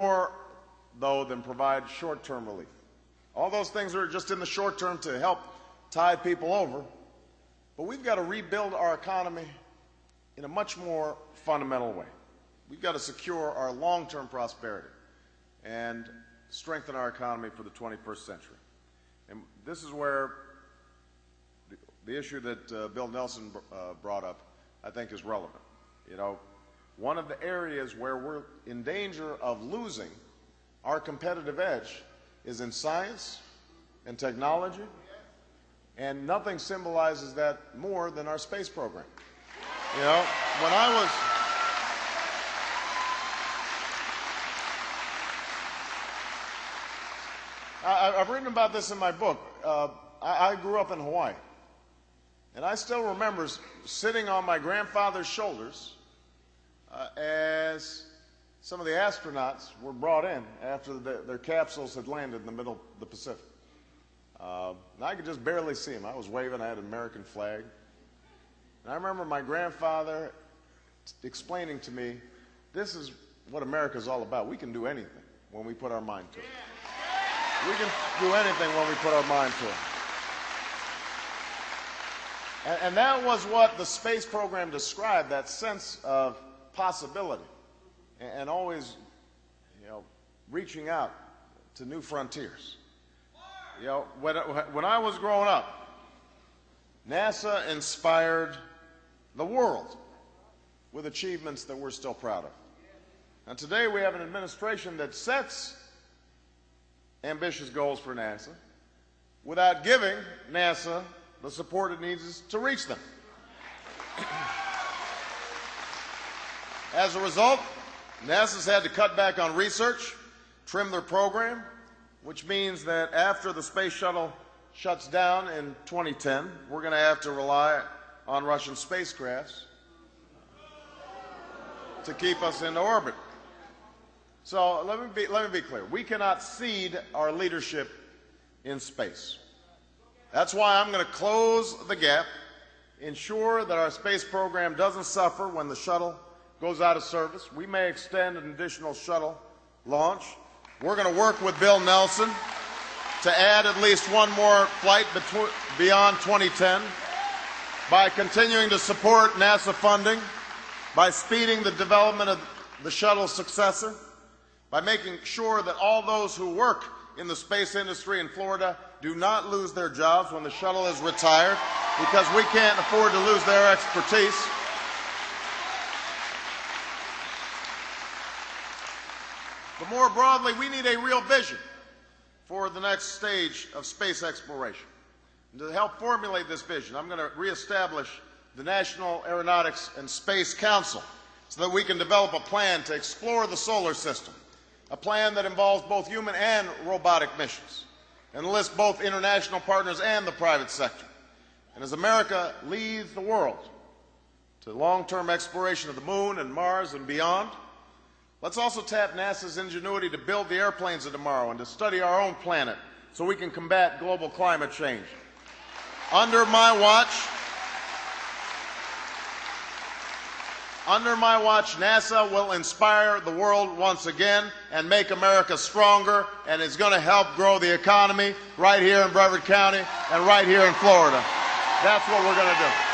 more, though, than provide short-term relief. All those things are just in the short term to help tide people over, but we've got to rebuild our economy in a much more fundamental way. We've got to secure our long-term prosperity and strengthen our economy for the 21st century. And this is where the issue that Bill Nelson brought up, I think, is relevant. You know, one of the areas where we're in danger of losing our competitive edge is in science and technology, and nothing symbolizes that more than our space program. You know, when I've written about this in my book. I grew up in Hawaii, and I still remember sitting on my grandfather's shoulders as some of the astronauts were brought in after their capsules had landed in the middle of the Pacific. And I could just barely see them. I was waving, I had an American flag. And I remember my grandfather explaining to me, this is what America's all about. We can do anything when we put our mind to it. We can do anything when we put our mind to it. And that was what the space program described, that sense of possibility and always, you know, reaching out to new frontiers. You know, when I was growing up, NASA inspired the world with achievements that we're still proud of. And today we have an administration that sets ambitious goals for NASA without giving NASA the support it needs to reach them. As a result, NASA's had to cut back on research, trim their program, which means that after the Space Shuttle shuts down in 2010, we're going to have to rely on Russian spacecrafts to keep us in orbit. So let me be clear. We cannot cede our leadership in space. That's why I'm going to close the gap, ensure that our space program doesn't suffer when the shuttle goes out of service. We may extend an additional shuttle launch. We're going to work with Bill Nelson to add at least one more flight beyond 2010 by continuing to support NASA funding, by speeding the development of the shuttle's successor, by making sure that all those who work in the space industry in Florida do not lose their jobs when the shuttle is retired, because we can't afford to lose their expertise. But more broadly, we need a real vision for the next stage of space exploration. And to help formulate this vision, I'm going to reestablish the National Aeronautics and Space Council so that we can develop a plan to explore the solar system, a plan that involves both human and robotic missions, and enlist both international partners and the private sector. And as America leads the world to long-term exploration of the moon and Mars and beyond, let's also tap NASA's ingenuity to build the airplanes of tomorrow and to study our own planet so we can combat global climate change. Under my watch, NASA will inspire the world once again and make America stronger, and is going to help grow the economy right here in Brevard County and right here in Florida. That's what we're going to do.